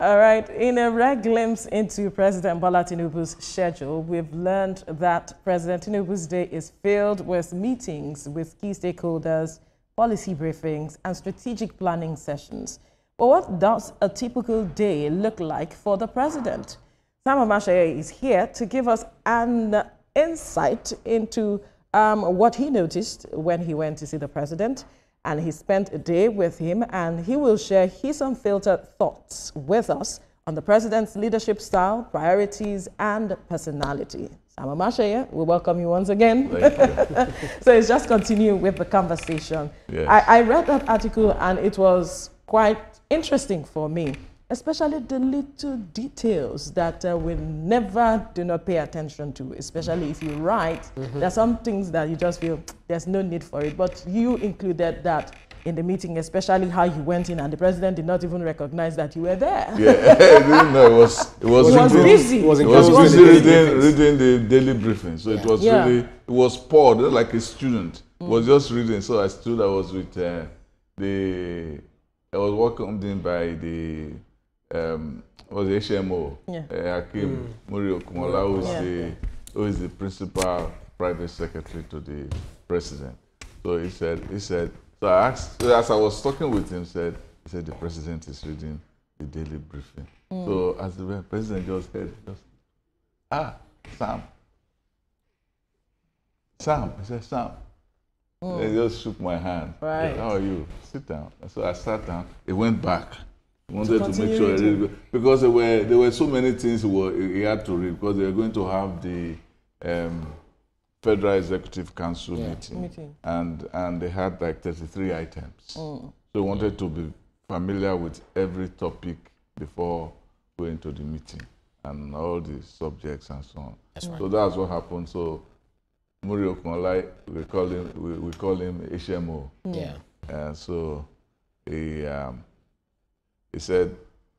All right, in a rare glimpse into President Bola Tinubu's schedule, we've learned that President Tinubu's day is filled with meetings with key stakeholders, policy briefings, and strategic planning sessions. But what does a typical day look like for the president? Sam Omatseye is here to give us an insight into what he noticed when he went to see the president. And he spent a day with him, and he will share his unfiltered thoughts with us on the president's leadership style, priorities, and personality. Sam Omatseye, we welcome you once again. So it's just continue with the conversation. Yes. I read that article, and it was quite interesting for me, especially the little details that we never do not pay attention to, especially if you write. There are some things that you just feel there's no need for it, but you included that in the meeting, especially how you went in and the president did not even recognize that you were there. Yeah, I didn't know it was busy. It was busy reading the daily briefing, so it was really, it was poured like a student. Was just reading, so I stood, I was with I was welcomed in by the was the HMO, Hakim Muri Okumola, who is the principal private secretary to the president. So he said, so I asked, as I was talking with him, he said the president is reading the daily briefing. So as the president just said, Sam, he said, Sam. He just shook my hand. Right. How are you? Sit down. So I sat down. He went back. He wanted to make sure he read, because there were so many things he had to read, because they were going to have the Federal Executive Council meeting. And they had like 33 items. So he wanted to be familiar with every topic before going to the meeting and all the subjects and so on. That's right. So that's what happened. So Muri Okumola, we call him HMO. Yeah. So he said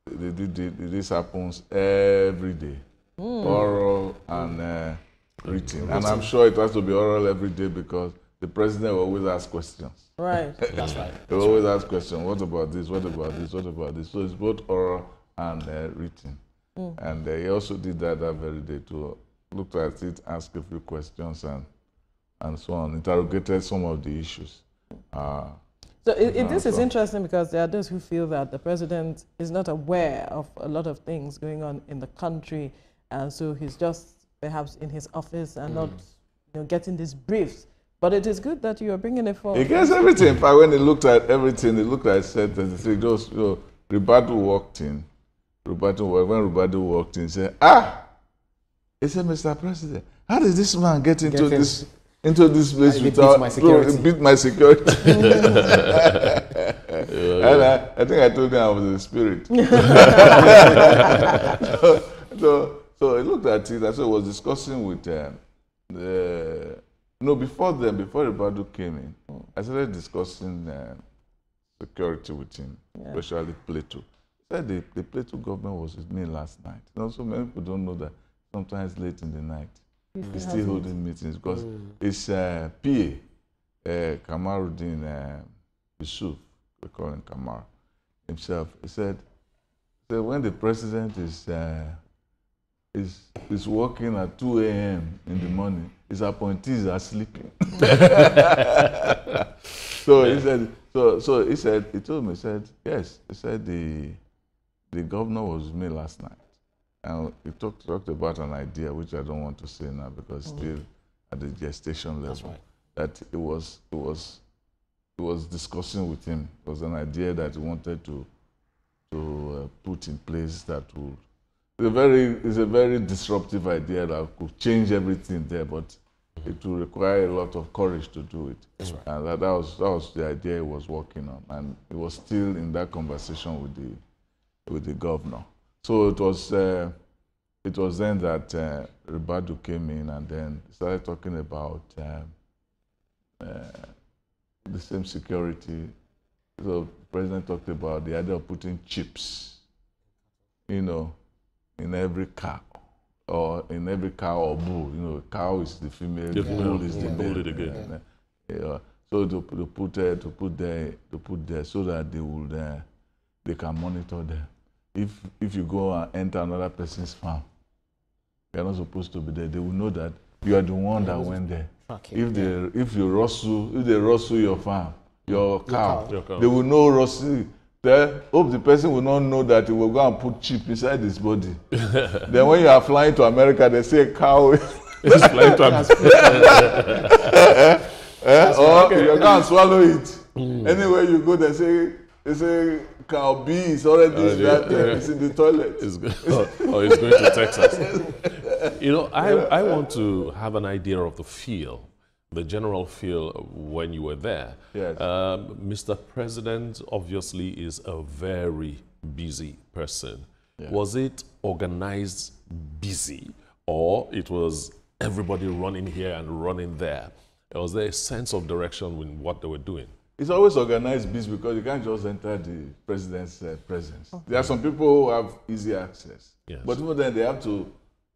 this happens every day, oral and written. And I'm sure it has to be oral every day because the president will always ask questions. Right. That's right. He will always ask questions. What about this? What about this? What about this? So it's both oral and written. And he also did that very day too. Looked at it, asked a few questions, and so on. Interrogated some of the issues. So this is interesting because there are those who feel that the president is not aware of a lot of things going on in the country, and so he's just perhaps in his office and not getting these briefs. But it is good that you are bringing it forward. He gets everything. In fact, when he looked at everything, he looked at said 33. Those, Roberto walked in. When Roberto walked in, he said, he said, Mr. President, how did this man get into this place without beat my security? And I think I told him I was in the spirit. So he looked at it, and so he was discussing with before Roberto came in, I started discussing security with him, especially Plateau. He said the Plateau government was with me last night. So many people don't know that sometimes late in the night, he's still holding meetings because his PA, Kamaruddin Yusuf, we call him Kamar, himself, he said when the president is working at 2 a.m. in the morning, his appointees are sleeping. So he told me, yes, he said the governor was with me last night. And he talked about an idea, which I don't want to say now because it's still at the gestation level. That's right. That it was discussing with him. It was an idea that he wanted to put in place that would. It's a very disruptive idea that could change everything there, but it will require a lot of courage to do it. That's right. And that was the idea he was working on, and he was still in that conversation with the governor. So it was then that Roberto came in and then started talking about the same security. So the president talked about the idea of putting chips, in every cow or bull. Cow is the female, bull is the male. So to put there so that they can monitor them. if you go and enter another person's farm, you're not supposed to be there. They will know that you are the one that went there. Okay, If they rustle your farm, your cow, they will know rustle. They hope the person will not know that he will go and put chip inside his body. Then when you are flying to America, they say a cow is flying to America. Or you're going to swallow it. Anywhere you go, they say cow B is already it's in the toilet. It's going to Texas. You know, I want to have an idea of the feel, the general feel when you were there. Yes. Mr. President obviously is a very busy person. Yeah. Was it organized busy, or it was everybody running here and running there? Was there a sense of direction in what they were doing? It's always organized busy because you can't just enter the president's presence. Okay. There are some people who have easy access, yes. But even then they have to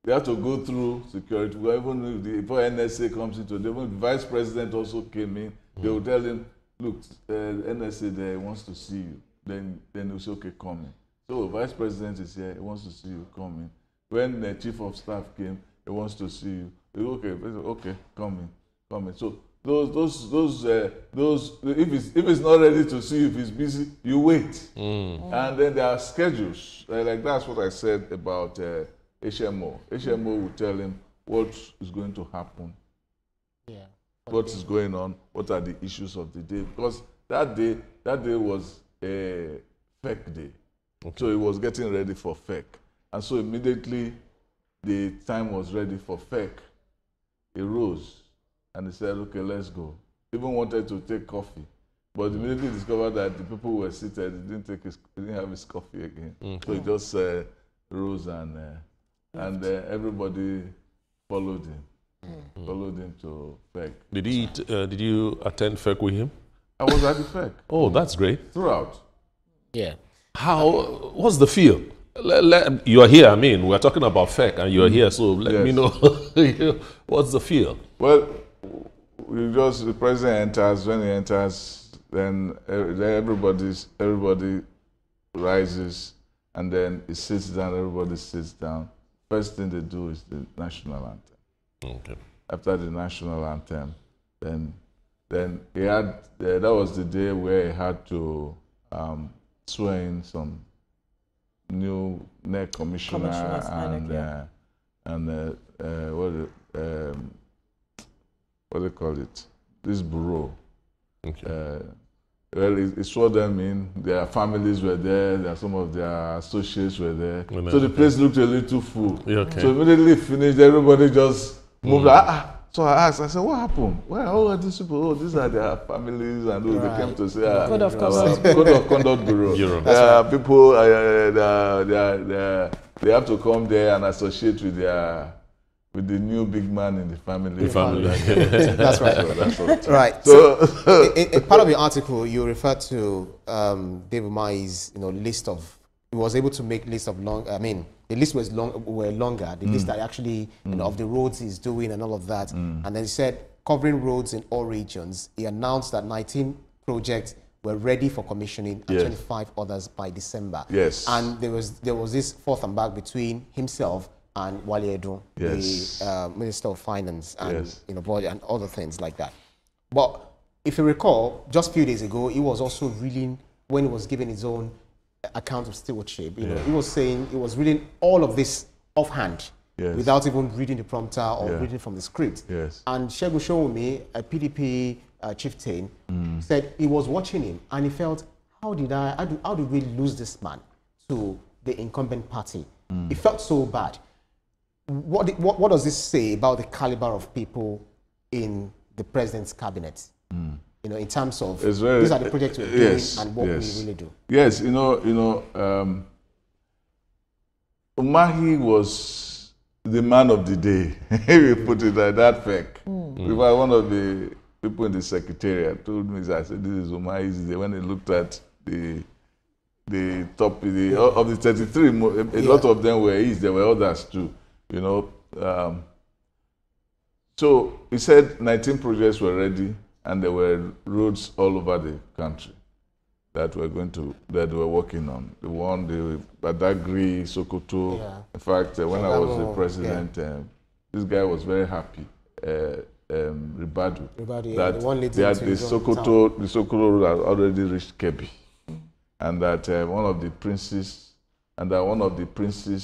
go through security. Even before NSA comes into, even the vice president also came in. They will tell him, "Look, NSA there wants to see you." Then they'll say, "Okay, come in." So the vice president is here. He wants to see you. Come in. When the chief of staff came, he wants to see you. Okay, come in. So those if it's not ready to see you, if it's busy, you wait. And then there are schedules. Like that's what I said about HMO. HMO will tell him what is going to happen. Yeah. What is going on? What are the issues of the day? Because that day was a fake day. Okay. So he was getting ready for fake. And so immediately the time was ready for fake. He rose and he said, "Okay, let's go." Even wanted to take coffee, but immediately discovered that the people who were seated, he didn't have his coffee again. So he just rose and everybody followed him. Followed him to FEC. Did you attend FEC with him? I was at the FEC. Oh, that's great. Throughout. Yeah. What's the feel? You are here, I mean, we're talking about FEC and you're here, so let me know. What's the feel? Well, the president enters. When he enters, then everybody rises, and then he sits down, everybody sits down. First thing they do is the national anthem. Okay. After the national anthem, then he had, that was the day where he had to swear in some new NEC commissioner and what do they call it? This bureau. Okay. Well, he swore them in. Their families were there. Some of their associates were there. So the place looked a little full. Okay. So immediately finished, everybody just moved. So I asked, what happened? Well, all of these people, these are their families, and they came to say, Code of Conduct. Code of Conduct Bureau. People, they have to come there and associate with the new big man in the family. That's right. So that's what. Right. So, in part of your article, you referred to David Umahi's, list of. He was able to make list of long. I mean, the list was longer. The list that actually of the roads he's doing and all of that. And then he said covering roads in all regions. He announced that 19 projects were ready for commissioning and 25 others by December. Yes. And there was this forth and back between himself and Wale Edun, the Minister of Finance, and budget and other things like that. But if you recall, just a few days ago, he was also reading, when he was giving his own account of stewardship, he was saying he was reading all of this offhand, without even reading the prompter or reading from the script. And Segun Showunmi, a PDP chieftain, said he was watching him and he felt, how did we lose this man to the incumbent party? It felt so bad. What does this say about the caliber of people in the president's cabinet? In terms of these are the projects we're doing and what we really do. Yes, Umahi was the man of the day. We put it like that fake. One of the people in the secretariat told me, I said, "This is Umahi's day." When he looked at the top of the 33, a lot of them were his. There were others too. So he said 19 projects were ready and there were roads all over the country. that they were working on. The one, the Badagry, Sokoto. Yeah. In fact, when I was the president, this guy was very happy. Ribadu, that the Sokoto road had already reached Kebbi, and that one of the princes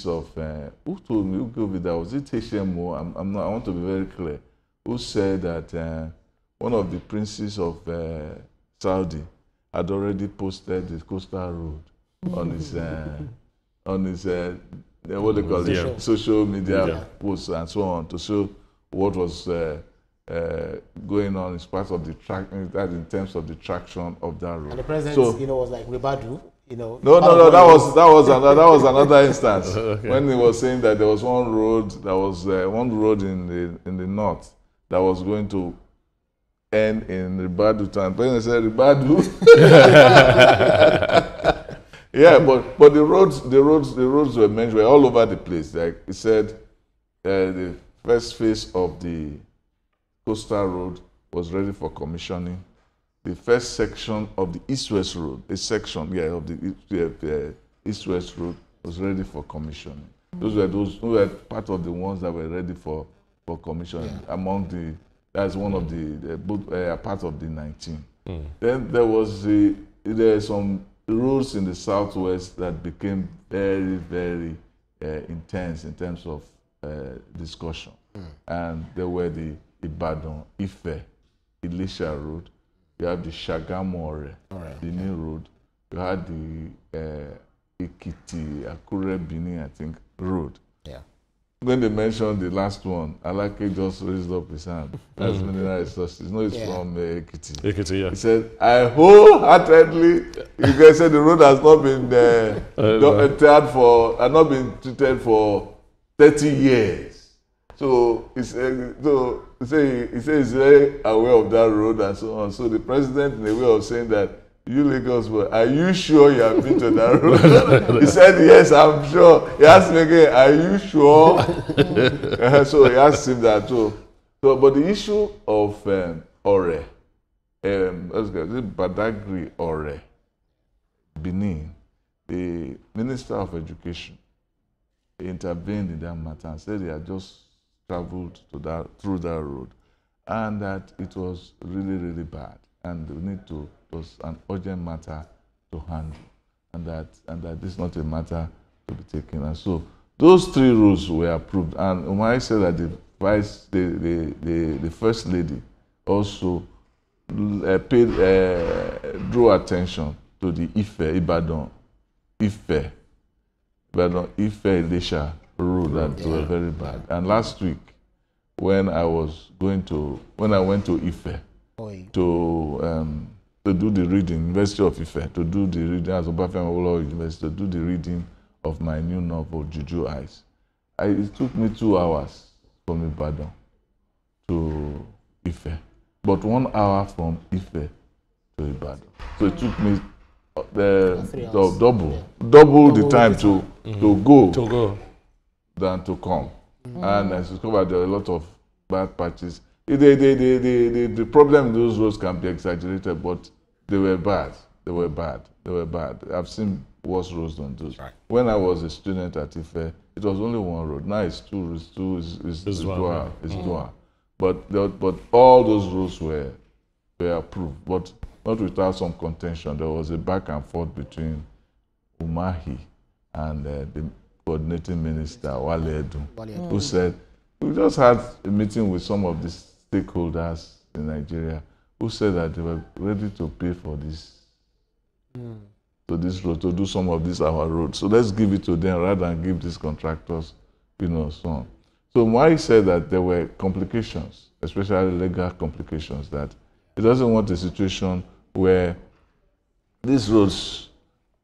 of who told me, who gave me that, was it HMO? I want to be very clear. Who said that one of the princes of Saudi had already posted the coastal road on his what they call it, social media posts and so on, to show what was going on in part of the in terms of the traction of that road. And the president, was like Ribadu. No, that was another instance. Okay. When he was saying that there was one road in the north that was going to end in Ribadu town. When I said Ribadu, yeah, but the roads were mentioned, were all over the place. Like he said, the first phase of the coastal road was ready for commissioning. The first section of the east-west road, of the east-west road was ready for commissioning. Those were part of the ones that were ready for commissioning. Yeah. That's one of the part of the 19. Then there were some roads in the southwest that became very, very intense in terms of discussion. And there were the Ibadan, Ife, Elisha road. You have the Shagamu, the new road. You had the Ekiti, Akure, Bini, I think, road. Yeah. When they mentioned the last one, Alake just raised up his hand. That's mineral resources. No, it's from Ekiti. Ekiti, yeah. He said, I wholeheartedly, you guys said the road has not been not been treated for 30 years. So he said he's very aware of that road and so on. So the president, in a way of saying that, you Lagos, are you sure you have been to that road? He said, yes, I'm sure. He asked me again, are you sure? So he asked him that too. So, but the issue of Ore, Badagry Ore, Benin, the Minister of Education intervened in that matter and said they had just traveled through that road, and that it was really, really bad, and it was an urgent matter to handle, and that this is not a matter to be taken. And so those 3 roads were approved. And Umahi said that the first lady also drew attention to the Ibadan, Elisha road that were very bad. And last week, when I went to Ife to do the reading, University of Ife, to do the reading as Obafemi University, to do the reading of my new novel, Juju Eyes. It took me 2 hours from Ibadan to Ife, but 1 hour from Ife to Ibadan. So it took me double the time to go than to come. And I discovered there are a lot of bad patches. The problem in those roads can be exaggerated, but they were bad. I've seen worse roads than those. Right. When I was a student at Ife, it was only 1 road. Now it's 2 roads. It's dual. But all those roads were approved, but not without some contention. There was a back and forth between Umahi and the coordinating minister, Wale Edun, who said, we just had a meeting with some of the stakeholders in Nigeria who said that they were ready to pay for this, to this road, to do some of this our road. So let's give it to them rather than give these contractors, so on. So Mwai said that there were complications, especially legal complications, that he doesn't want a situation where these roads,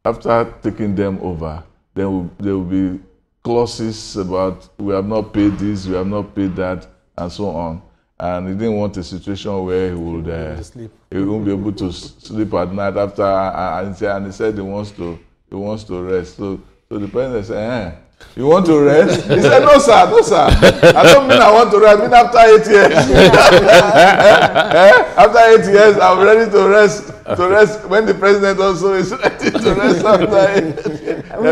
after taking them over, there will be clauses about we have not paid this, we have not paid that, and so on. And he didn't want a situation where he won't be able to sleep at night after. And he said he wants to rest. So the president said, you want to rest? He said, no sir. I don't mean I want to rest. I mean after 8 years. After 8 years, I'm ready to rest. to rest when the president also is ready to rest after it.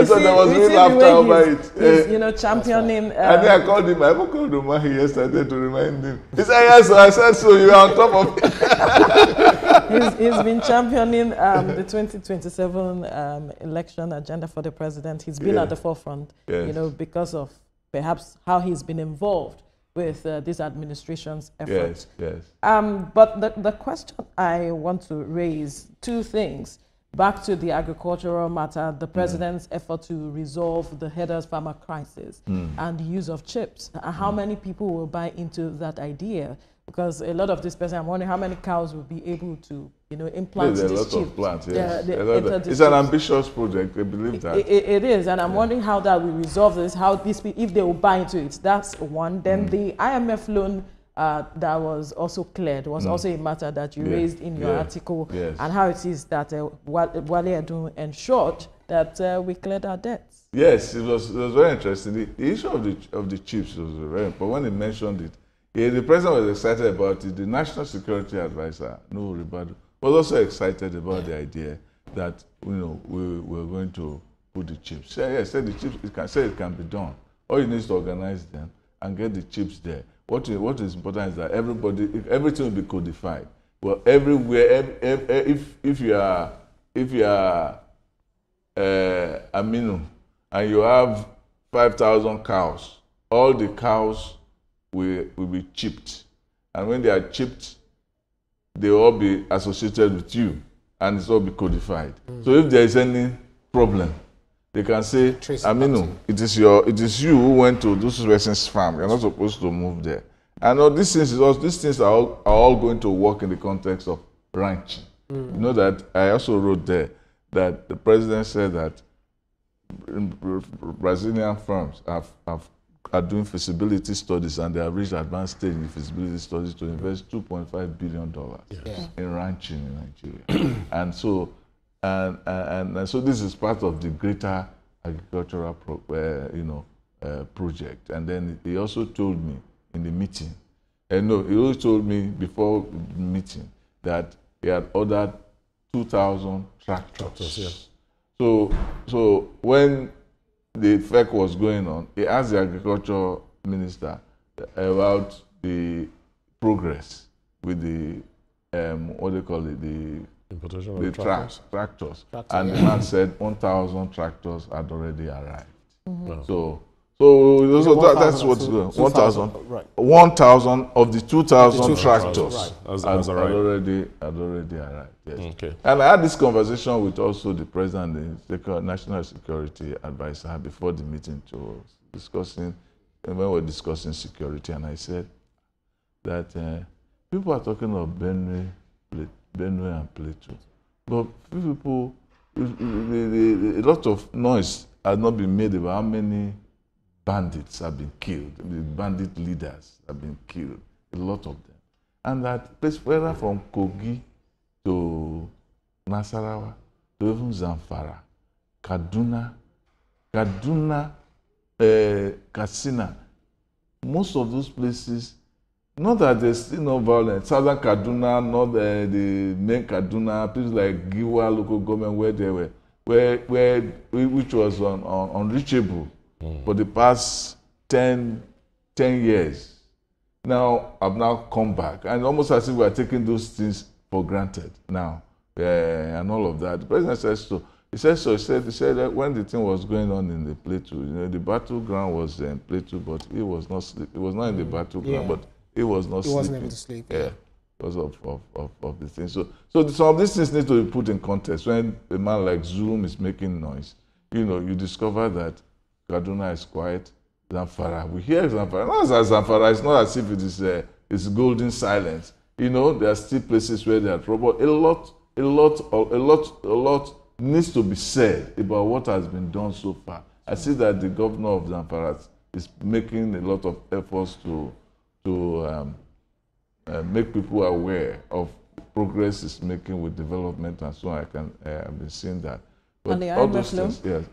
So there was real laughter over it. You know, championing. And then I called him. I even called Umahi yesterday to remind him. He said, "Yes, I said so. You are on top of it." He's been championing the 2027 election agenda for the president. He's been at the forefront, you know, because of perhaps how he's been involved with this administration's efforts. But the question I want to raise, two things. Back to the agricultural matter, the president's effort to resolve the headers farmer crisis and the use of chips. How many people will buy into that idea? Because a lot of this person, I'm wondering how many cows will be able to, you know, implant these chips. There's a lot of plants, yes. It's an ambitious project, I believe that. It is, and I'm wondering how that will resolve this, how these people, if they will buy into it. That's one. Then the IMF loan that was also cleared was also a matter that you raised in your article, and how it is that Wale Edun ensured that we cleared our debts. Yes, it was very interesting. The issue of the chips was very important. When he mentioned it, the president was excited about it. The National Security Advisor, Nuhu Ribadu, was also excited about the idea that, you know, we were going to put the chips. Yes, said the chips. It can be done. All you need is to organize them and get the chips there. What is important is that everything will be codified. Well, everywhere, if you are Aminu and you have 5,000 cows, all the cows will be chipped, and when they are chipped, they will all be associated with you, and it's all be codified. So if there is any problem, they can say, Aminu, it is you who went to this person's farm. You're not supposed to move there. And all these things are all going to work in the context of ranching. You know that I also wrote there that the president said that Brazilian firms are doing feasibility studies, and they have reached advanced stage in feasibility studies to invest $2.5 billion in ranching in Nigeria. and so this is part of the greater agricultural project. And then he also told me in the meeting, he also told me before the meeting that he had ordered 2,000 tractors. So when the FEC was going on, he asked the agriculture minister about the progress with the what do you call it, the tractors. And the man said 1,000 tractors had already arrived. So that's what's going on. 1,000 of the 2,000 tractors had already arrived. Yes. Okay. And I had this conversation with also the president and the National Security Advisor before the meeting when we were discussing security, and I said that people are talking of Benue and Plateau, but people, a lot of noise has not been made about how many bandits have been killed, the bandit leaders have been killed, a lot of them. And that whether from Kogi to Nasarawa, to even Zamfara, Kaduna, Katsina, most of those places, not that there's still no violence. Southern Kaduna, not the main Kaduna, places like Giwa local government where they were, which was unreachable for the past 10 years. Now, I've now come back, and almost as if we are taking those things for granted now, and all of that. The president says so. He said so. He said that when the thing was going on in the Plateau, the battleground was in Plateau, but he was not sleep. It was not in the battleground, but he was not sleeping. He wasn't able to sleep. Yeah, because of the thing. So some of these things need to be put in context. When a man like Zoom is making noise, you discover that Kaduna is quiet. Zamfara, we hear Zamfara. Not as Zamfara. It's not as if it is it's golden silence. There are still places where there are trouble. A lot needs to be said about what has been done so far. I see that the governor of Zamfara is making a lot of efforts to make people aware of progress is making with development and so on. I've been seeing that. But and the IMF loan? Yes.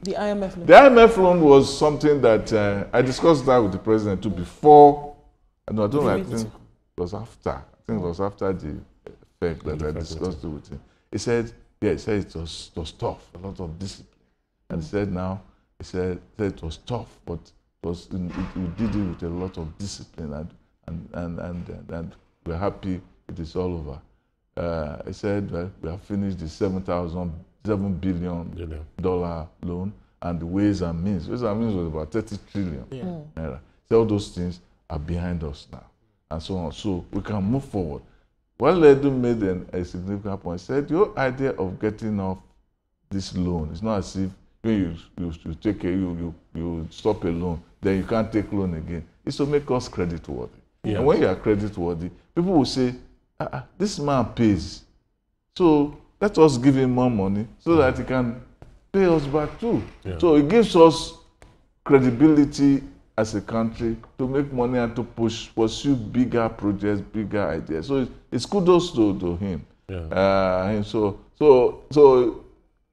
The IMF loan? The IMF loan was something that I discussed that with the president too before. I think it was after. I think it was after the effect that I discussed it with him. He said, yeah, he said it was tough, a lot of discipline. And he said he said it was tough, but we did it with a lot of discipline, and we're happy it is all over. He said, well, we have finished the $7 billion loan, and the Ways and Means. Ways and Means was about 30 trillion. Yeah. So all those things are behind us now, and so on. So we can move forward. Edu made a significant point. He said, your idea of getting off this loan, it's not as if when you take you stop a loan, then you can't take loan again. It's to make us creditworthy. Yeah. And when you are creditworthy, people will say, this man pays. So let us give him more money so that he can pay us back too. Yeah. So it gives us credibility as a country to make money and to pursue bigger projects, bigger ideas. So it's kudos to him. Yeah. So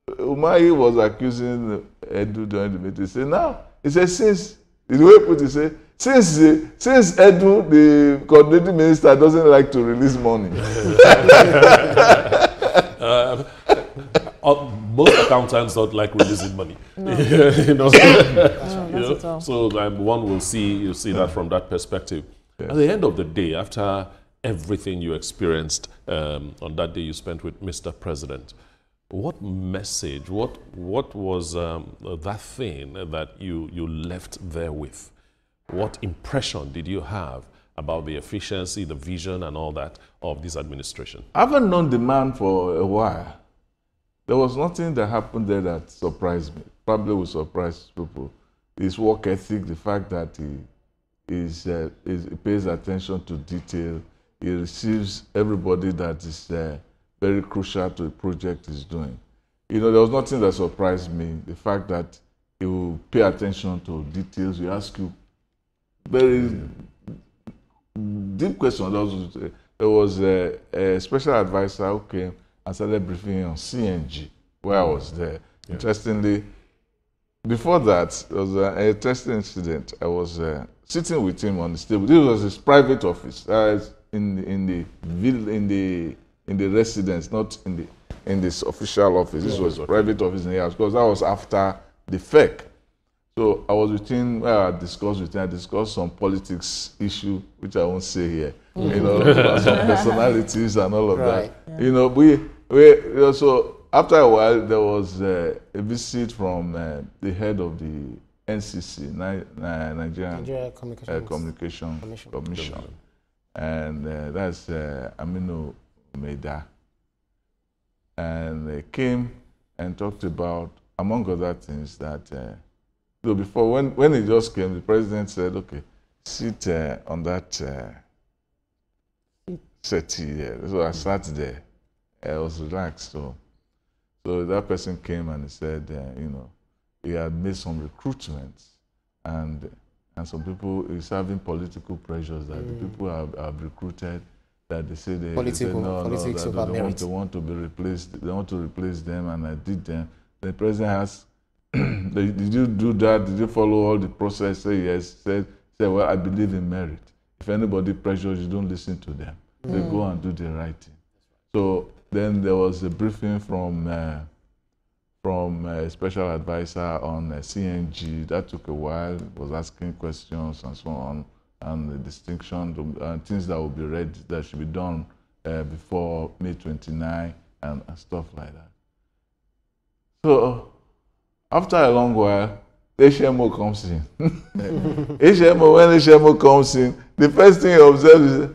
Umahi was accusing Edu during the meeting. He said, now, he said, since Edu, the coordinating minister, doesn't like to release money. Most accountants don't like releasing money. No. So one will see that from that perspective. Yes. At the end of the day, after everything you experienced on that day you spent with Mr. President, what message, what was that thing that you left there with? What impression did you have about the efficiency, the vision, and all that of this administration? I haven't known the man for a while. There was nothing that happened there that surprised me. Probably will surprise people. His work ethic, the fact that he pays attention to detail, he receives everybody that is very crucial to the project he's doing. There was nothing that surprised me. The fact that he will pay attention to details, he ask you very deep questions. There was a special advisor who came and started briefing on CNG, where I was there. Yeah. Interestingly, before that, there was an interesting incident. I was sitting with him on the table. This was his private office in the residence, not in this official office. This was a private office in the house, because that was after the FEC. So I was with him, I discussed some politics issue, which I won't say here. Some personalities and all of that. Yeah. So after a while, there was a visit from the head of the NCC, Nigeria Communication Commission. And that's Aminu Meda. And they came and talked about, among other things, that before, when he just came, the president said, okay, sit on that settee there. So I sat there. I was relaxed. So that person came and he said, he had made some recruitments, and some people, he's having political pressures that the people have recruited, that they say they want to be replaced. They want to replace them, and I did them. The president asked, did you do that? Did you follow all the process? Say yes. Said, well, I believe in merit. If anybody pressures you, don't listen to them. They go and do the right thing. So then there was a briefing from a special advisor on CNG. That took a while. Was asking questions and so on, and the distinction and things that will be read that should be done before May 29 and stuff like that. So after a long while, HMO comes in. When HMO comes in, the first thing he observes is,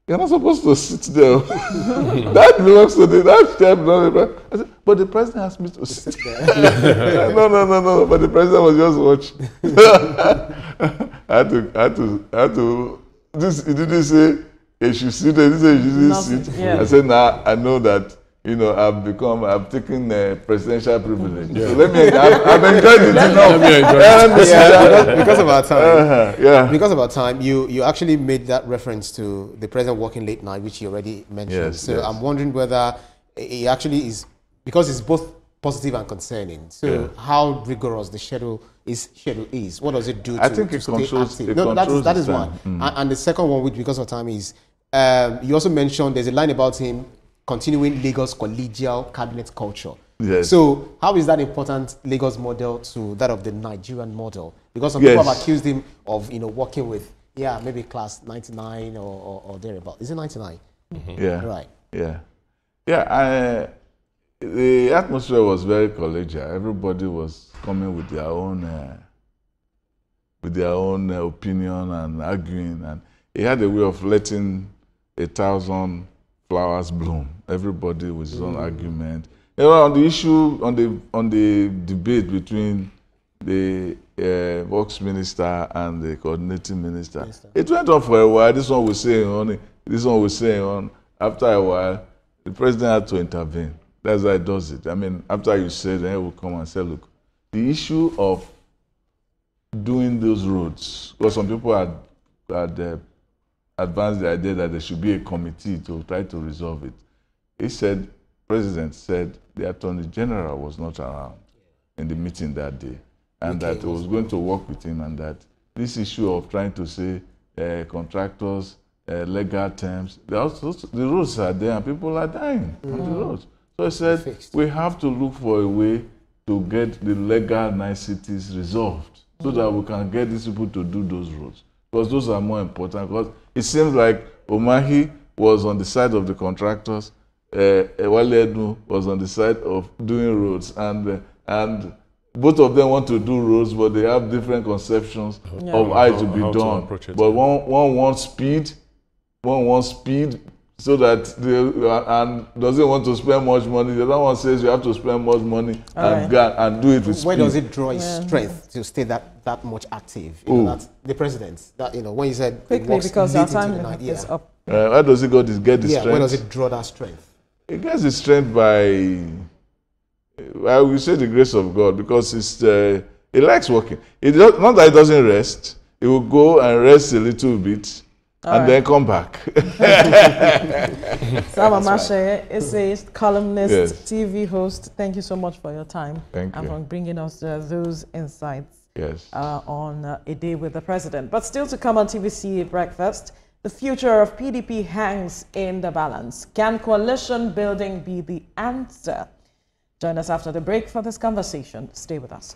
you're not supposed to sit there. That belongs to that chair belongs to the president. I said, but the president asked me to sit there. No. But the president was just watching. I had to. He didn't say he should sit there. He said he should sit. Yeah. I said, nah, I know that. I've taken presidential privilege. Yeah. So let me. I've enjoyed it enough. Because of our time. Because of our time, you actually made that reference to the president working late night, which you already mentioned. Yes, so I'm wondering whether it actually is, because it's both positive and concerning. So how rigorous the schedule is. What does it do? I think it controls. That is one. And the second one, which because of time, is you also mentioned there's a line about him continuing Lagos collegial cabinet culture. Yes. So how is that important Lagos model to that of the Nigerian model? Because some people have accused him of, working with, maybe class 99 or thereabout. Is it 99? Mm-hmm. Yeah. Right. Yeah. Yeah. The atmosphere was very collegial. Everybody was coming with their own opinion and arguing, and he had a way of letting 1,000 flowers bloom. Everybody with his own argument. On the issue, on the debate between the Works Minister and the Coordinating Minister, it went on for a while. This one was saying on, this one was saying on. After a while, the president had to intervene. That's how he does it. I mean, after you said, then he will come and say, look, the issue of doing those roads, because some people had advanced the idea that there should be a committee to try to resolve it. He said, President said the Attorney General was not around in the meeting that day, and that he was going to work with him, and that this issue of trying to say contractors, legal terms, the roads are there and people are dying on the roads. So he said, we have to look for a way to get the legal niceties resolved so that we can get these people to do those roads. Because those are more important. Because it seems like Omahi was on the side of the contractors, Wale was on the side of doing roads, and both of them want to do roads, but they have different conceptions of how it to be done. But one wants speed, so that and doesn't want to spend much money. The other one says you have to spend much money and do it with speed. Where does it draw his strength to stay that much active? That's the president. That when you said quickly, because our time is up. Where does it go to get the strength? Where does it draw that strength? It gets the strength by, I will say, the grace of God, because he likes working. Not that he doesn't rest. He will go and rest a little bit and then come back. Sam Omatseye is a columnist, TV host. Thank you so much for your time. Thank you. And for bringing us those insights on A Day with the President. But still to come on TVC Breakfast, the future of PDP hangs in the balance. Can coalition building be the answer? Join us after the break for this conversation. Stay with us.